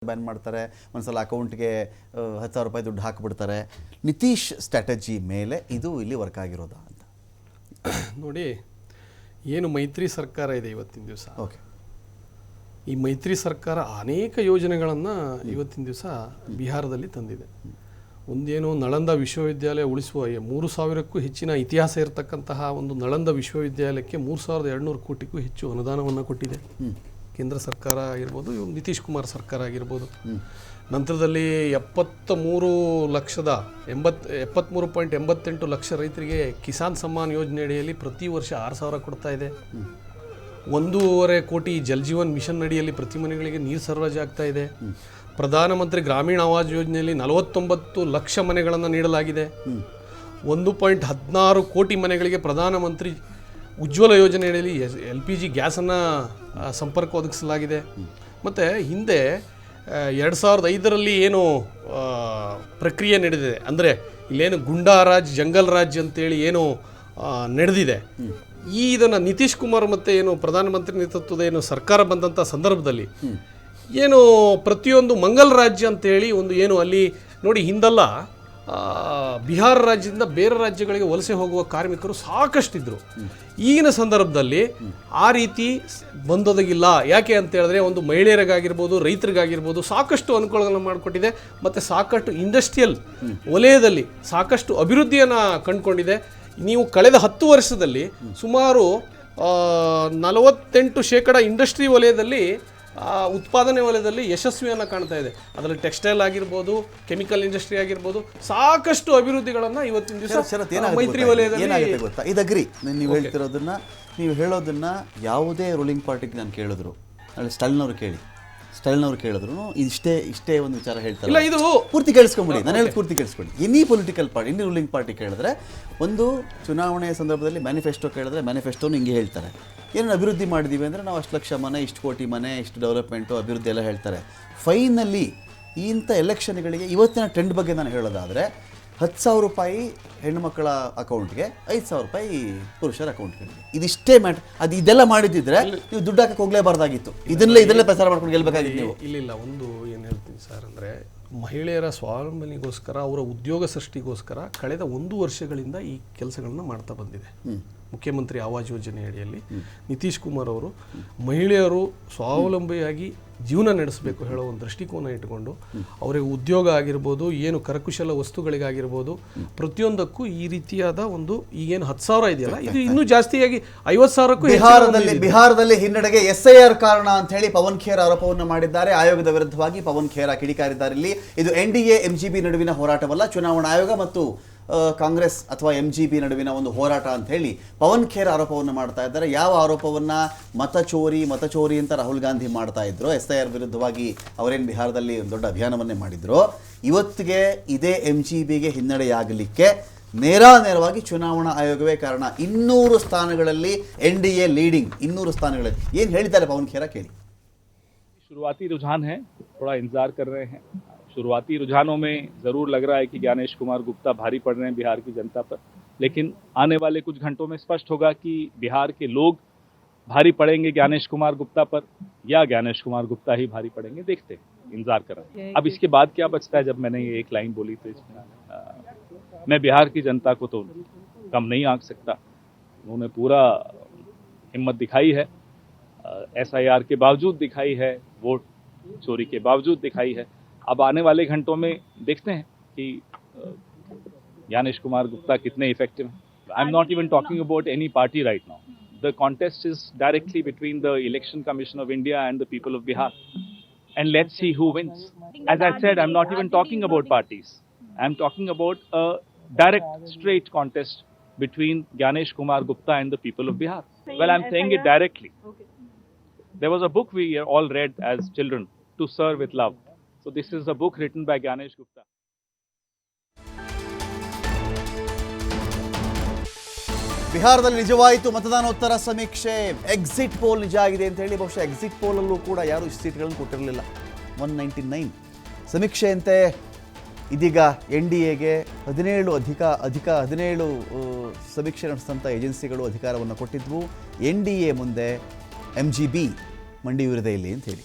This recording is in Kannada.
ಬ್ಯಾನ್ ಮಾಡ್ತಾರೆ, ಒಂದ್ಸಲ ಅಕೌಂಟ್ಗೆ 10,000 ರೂಪಾಯಿ ದುಡ್ಡು ಹಾಕಿಬಿಡ್ತಾರೆ. ನಿತೀಶ್ ಸ್ಟ್ರಾಟಜಿ ಮೇಲೆ ಇದು ಇಲ್ಲಿ ವರ್ಕ್ ಆಗಿರೋದಾ ಅಂತ ನೋಡಿ. ಏನು ಮೈತ್ರಿ ಸರ್ಕಾರ ಇದೆ ಇವತ್ತಿನ ದಿವಸ, ಓಕೆ, ಈ ಮೈತ್ರಿ ಸರ್ಕಾರ ಅನೇಕ ಯೋಜನೆಗಳನ್ನು ಇವತ್ತಿನ ದಿವಸ ಬಿಹಾರದಲ್ಲಿ ತಂದಿದೆ. ಒಂದೇನು ನಳಂದ ವಿಶ್ವವಿದ್ಯಾಲಯ ಉಳಿಸುವ 3,000ಕ್ಕೂ ಹೆಚ್ಚಿನ ಇತಿಹಾಸ ಇರತಕ್ಕಂತಹ ಒಂದು ನಳಂದ ವಿಶ್ವವಿದ್ಯಾಲಯಕ್ಕೆ 3,200 ಕೋಟಿಗೂ ಹೆಚ್ಚು ಅನುದಾನವನ್ನು ಕೊಟ್ಟಿದೆ ಕೇಂದ್ರ ಸರ್ಕಾರ ಆಗಿರ್ಬೋದು, ನಿತೀಶ್ ಕುಮಾರ್ ಸರ್ಕಾರ ಆಗಿರ್ಬೋದು. ನಂತರದಲ್ಲಿ 73.88 ಲಕ್ಷ ರೈತರಿಗೆ ಕಿಸಾನ್ ಸಮ್ಮಾನ್ ಯೋಜನೆ ಅಡಿಯಲ್ಲಿ ಪ್ರತಿ ವರ್ಷ 6,000 ಕೊಡ್ತಾ ಇದೆ. 1.5 ಕೋಟಿ ಜಲ್ ಜೀವನ್ ಮಿಷನ್ ಅಡಿಯಲ್ಲಿ ಪ್ರತಿ ಮನೆಗಳಿಗೆ ನೀರು ಸರಬರಾಜು ಆಗ್ತಾ ಇದೆ. ಪ್ರಧಾನಮಂತ್ರಿ ಗ್ರಾಮೀಣ ಆವಾಸ್ ಯೋಜನೆಯಲ್ಲಿ 49 ಲಕ್ಷ ಮನೆಗಳನ್ನು ನೀಡಲಾಗಿದೆ. 1.16 ಕೋಟಿ ಮನೆಗಳಿಗೆ ಪ್ರಧಾನಮಂತ್ರಿ ಉಜ್ವಲ ಯೋಜನೆಯಲ್ಲಿ LPG ಗ್ಯಾಸನ್ನು ಸಂಪರ್ಕ ಒದಗಿಸಲಾಗಿದೆ. ಮತ್ತು ಹಿಂದೆ 2005ರಲ್ಲಿ ಏನು ಪ್ರಕ್ರಿಯೆ ನಡೆದಿದೆ, ಅಂದರೆ ಇಲ್ಲೇನು ಗುಂಡಾ ರಾಜ್ ಜಂಗಲ್ ರಾಜ್ ಅಂತೇಳಿ ಏನು ನಡೆದಿದೆ, ಇದನ್ನು ನಿತೀಶ್ ಕುಮಾರ್ ಮತ್ತು ಏನು ಪ್ರಧಾನಮಂತ್ರಿ ನೇತೃತ್ವದ ಏನು ಸರ್ಕಾರ ಬಂದಂಥ ಸಂದರ್ಭದಲ್ಲಿ ಏನು ಪ್ರತಿಯೊಂದು ಮಂಗಲ್ ರಾಜ್ಯ ಅಂತೇಳಿ ಒಂದು ಏನು ಅಲ್ಲಿ ನೋಡಿ, ಹಿಂದೆಲ್ಲ ಬಿಹಾರ ರಾಜ್ಯದಿಂದ ಬೇರೆ ರಾಜ್ಯಗಳಿಗೆ ವಲಸೆ ಹೋಗುವ ಕಾರ್ಮಿಕರು ಸಾಕಷ್ಟಿದ್ರು. ಈಗಿನ ಸಂದರ್ಭದಲ್ಲಿ ಆ ರೀತಿ ಬಂದೊದಗಿಲ್ಲ. ಯಾಕೆ ಅಂತ ಹೇಳಿದ್ರೆ ಒಂದು ಮಹಿಳೆಯರಿಗಾಗಿರ್ಬೋದು, ರೈತರಿಗಾಗಿರ್ಬೋದು ಸಾಕಷ್ಟು ಅನುಕೂಲಗಳನ್ನು ಮಾಡಿಕೊಟ್ಟಿದೆ. ಮತ್ತು ಸಾಕಷ್ಟು ಇಂಡಸ್ಟ್ರಿಯಲ್ ವಲಯದಲ್ಲಿ ಸಾಕಷ್ಟು ಅಭಿವೃದ್ಧಿಯನ್ನು ಕಂಡುಕೊಂಡಿದೆ. ನೀವು ಕಳೆದ 10 ವರ್ಷದಲ್ಲಿ ಸುಮಾರು 48% ಇಂಡಸ್ಟ್ರಿ ವಲಯದಲ್ಲಿ ಉತ್ಪಾದನೆ ವಲಯದಲ್ಲಿ ಯಶಸ್ವಿಯನ್ನು ಕಾಣ್ತಾ ಇದೆ. ಅದರಲ್ಲಿ ಟೆಕ್ಸ್ಟೈಲ್ ಆಗಿರ್ಬೋದು, ಕೆಮಿಕಲ್ ಇಂಡಸ್ಟ್ರಿ ಆಗಿರ್ಬೋದು, ಸಾಕಷ್ಟು ಅಭಿವೃದ್ಧಿಗಳನ್ನು ಇವತ್ತಿನ ದಿವಸ ಮೈತ್ರಿ ವಲಯದಲ್ಲಿ ಏನಾಗುತ್ತೆ ಗೊತ್ತಾ? ಇದಗ್ರಿ ನೀವು ಹೇಳೋದನ್ನ ಯಾವುದೇ ರೂಲಿಂಗ್ ಪಾರ್ಟಿಗೆ ನಾನು ಕೇಳಿದ್ರು, ನಾಳೆ ಸ್ಟೈಲ್ನವ್ರು ಕೇಳಿದ್ರು ಇಷ್ಟೇ ಒಂದು ವಿಚಾರ ಹೇಳ್ತಾರೆ. ಇಲ್ಲ, ಇದು ಪೂರ್ತಿ ಕೇಳಿಸ್ಕೊಂಬಿಡಿ, ನಾನು ಹೇಳಿ ಪೂರ್ತಿ ಕೇಳಿಸ್ಕೊಳ್ಳಿ. Any political party, any ruling party ಕೇಳಿದ್ರೆ ಒಂದು ಚುನಾವಣೆಯ ಸಂದರ್ಭದಲ್ಲಿ ಮ್ಯಾನಿಫೆಸ್ಟೋ ಕೇಳಿದ್ರೆ ಮ್ಯಾನಿಫೆಸ್ಟೋನು ಹಿಂಗೆ ಹೇಳ್ತಾರೆ. ಏನೇನು ಅಭಿವೃದ್ಧಿ ಮಾಡಿದ್ದೀವಿ ಅಂದರೆ ನಾವು 1 ಲಕ್ಷ ಮನೆ, ಇಷ್ಟು ಕೋಟಿ ಮನೆ, ಇಷ್ಟು ಡೆವಲಪ್ಮೆಂಟು, ಅಭಿವೃದ್ಧಿ ಎಲ್ಲ ಹೇಳ್ತಾರೆ. ಫೈನಲಿ ಇಂಥ ಎಲೆಕ್ಷನ್ಗಳಿಗೆ ಇವತ್ತಿನ ಟ್ರೆಂಡ್ ಬಗ್ಗೆ ನಾನು ಹೇಳೋದಾದರೆ 10,000 ರೂಪಾಯಿ ಹೆಣ್ಣುಮಕ್ಕಳ ಅಕೌಂಟ್ಗೆ, 5,000 ರೂಪಾಯಿ ಪುರುಷರ ಅಕೌಂಟ್ಗೆ. ಇದಿಷ್ಟೇ ಇದೆಲ್ಲ ಮಾಡಿದ್ದಿದ್ರೆ ನೀವು ದುಡ್ಡು ಹಾಕಕ್ಕೆ ಹೋಗಲೇಬಾರ್ದಾಗಿತ್ತು. ಇದರಲ್ಲೇ ಪ್ರಚಾರ ಮಾಡ್ಕೊಂಡು ಗೆಲ್ಲಬೇಕಾಗಿತ್ತು ನೀವು. ಇಲ್ಲ, ಒಂದು ಏನು ಹೇಳ್ತೀನಿ ಸರ್ ಅಂದರೆ, ಮಹಿಳೆಯರ ಸ್ವಾವಲಂಬನೆಗೋಸ್ಕರ, ಅವರ ಉದ್ಯೋಗ ಸೃಷ್ಟಿಗೋಸ್ಕರ ಕಳೆದ 1 ವರ್ಷಗಳಿಂದ ಈ ಕೆಲಸಗಳನ್ನು ಮಾಡ್ತಾ ಬಂದಿದೆ. ಮುಖ್ಯಮಂತ್ರಿ ಆವಾಸ್ ಯೋಜನೆ ಅಡಿಯಲ್ಲಿ ನಿತೀಶ್ ಕುಮಾರ್ ಅವರು ಮಹಿಳೆಯರು ಸ್ವಾವಲಂಬಿಯಾಗಿ ಜೀವನ ನಡೆಸಬೇಕು ಹೇಳೋ ಒಂದು ದೃಷ್ಟಿಕೋನ ಇಟ್ಟುಕೊಂಡು ಅವರಿಗೆ ಉದ್ಯೋಗ ಆಗಿರ್ಬೋದು, ಏನು ಕರಕುಶಲ ವಸ್ತುಗಳಿಗಾಗಿರ್ಬೋದು, ಪ್ರತಿಯೊಂದಕ್ಕೂ ಈ ರೀತಿಯಾದ ಒಂದು ಈಗೇನು 10,000 ಇದೆಯಲ್ಲ, ಇದು ಇನ್ನೂ ಜಾಸ್ತಿಯಾಗಿ 50,000ಕ್ಕೂ ಬಿಹಾರದಲ್ಲಿ ಹಿನ್ನಡೆಗೆ SIR ಕಾರಣ ಅಂತ ಹೇಳಿ ಪವನ್ ಖೇರ್ ಆರೋಪವನ್ನು ಮಾಡಿದ್ದಾರೆ. ಆಯೋಗದ ವಿರುದ್ಧವಾಗಿ ಪವನ್ ಖೇರ್ ಕಿಡಿಕಾರಿದ್ದಾರೆ. ಇಲ್ಲಿ ಇದು NDA MGB ನಡುವಿನ ಹೋರಾಟವಲ್ಲ, ಚುನಾವಣಾ ಆಯೋಗ ಮತ್ತು ಕಾಂಗ್ರೆಸ್ ಅಥವಾ MGB ನಡುವಿನ ಒಂದು ಹೋರಾಟ ಅಂತ ಹೇಳಿ ಪವನ್ ಖೇರ್ ಆರೋಪವನ್ನು ಮಾಡ್ತಾ ಇದ್ದಾರೆ. ಯಾವ ಆರೋಪವನ್ನು ಮತಚೋರಿ ಅಂತ ರಾಹುಲ್ ಗಾಂಧಿ ಮಾಡ್ತಾ ಇದ್ರು, SIR ವಿರುದ್ಧವಾಗಿ ಅವರೇನು ಬಿಹಾರದಲ್ಲಿ ಒಂದು ದೊಡ್ಡ ಅಭಿಯಾನವನ್ನೇ ಮಾಡಿದ್ರು, ಇವತ್ತಿಗೆ ಇದೇ MGBಗೆ ಹಿನ್ನಡೆಯಾಗಲಿಕ್ಕೆ ನೇರವಾಗಿ ಚುನಾವಣಾ ಆಯೋಗವೇ ಕಾರಣ. 200 ಸ್ಥಾನಗಳಲ್ಲಿ NDA ಲೀಡಿಂಗ್, 200 ಸ್ಥಾನಗಳಲ್ಲಿ. ಏನು ಹೇಳಿದ್ದಾರೆ ಪವನ್ ಖೇರ ಕೇಳಿ. शुरुआती रुझान है, थोड़ा इंतजार कर रहे हैं. शुरुआती रुझानों में ज़रूर लग रहा है कि ज्ञानेश कुमार गुप्ता भारी पड़ रहे हैं बिहार की जनता पर, लेकिन आने वाले कुछ घंटों में स्पष्ट होगा कि बिहार के लोग भारी पड़ेंगे ज्ञानेश कुमार गुप्ता पर या ज्ञानेश कुमार गुप्ता ही भारी पड़ेंगे. देखते हैं, इंतजार कर रहे हैं. अब इसके बाद क्या बचता है? जब मैंने ये एक लाइन बोली तो इसमें मैं बिहार की जनता को तो कम नहीं आंक सकता. उन्होंने पूरा हिम्मत दिखाई है, SIR के बावजूद दिखाई है, वोट चोरी के बावजूद दिखाई है. अब आने वाले घंटों में देखते हैं कि ज्ञानेश कुमार गुप्ता कितने इफेक्टिव हैं. I am not even talking about any party right now. The contest is directly between the Election Commission of India and the people of Bihar, and let's see who wins. As I said, I am not even talking about parties. I am talking about a direct straight contest between Gyanesh Kumar Gupta and the people of Bihar. Well, I'm saying it directly. There was a book we all read as children, To Serve with Love. So this is a book written by Gyanesh Gupta. ಬಿಹಾರದಲ್ಲಿ ನಿಜವಾಯಿತು ಮತದಾನೋತ್ತರ ಸಮೀಕ್ಷೆ. ಎಕ್ಸಿಟ್ ಪೋಲ್ ನಿಜ ಆಗಿದೆ ಅಂತ ಹೇಳಿ ಬಹುಶಃ ಎಕ್ಸಿಟ್ ಪೋಲಲ್ಲೂ ಕೂಡ ಯಾರು ಇಷ್ಟು ಸೀಟ್ಗಳನ್ನು ಕೊಟ್ಟಿರಲಿಲ್ಲ. 199 ಸಮೀಕ್ಷೆಯಂತೆ ಇದೀಗ NDAಗೆ 17 ಸಮೀಕ್ಷೆ ನಡೆಸಿದಂಥ ಏಜೆನ್ಸಿಗಳು ಅಧಿಕಾರವನ್ನು ಕೊಟ್ಟಿದ್ವು. NDA ಮುಂದೆ MGB ಮಂಡಿಯೂರಿದೆ ಇಲ್ಲಿ ಅಂತ ಹೇಳಿ.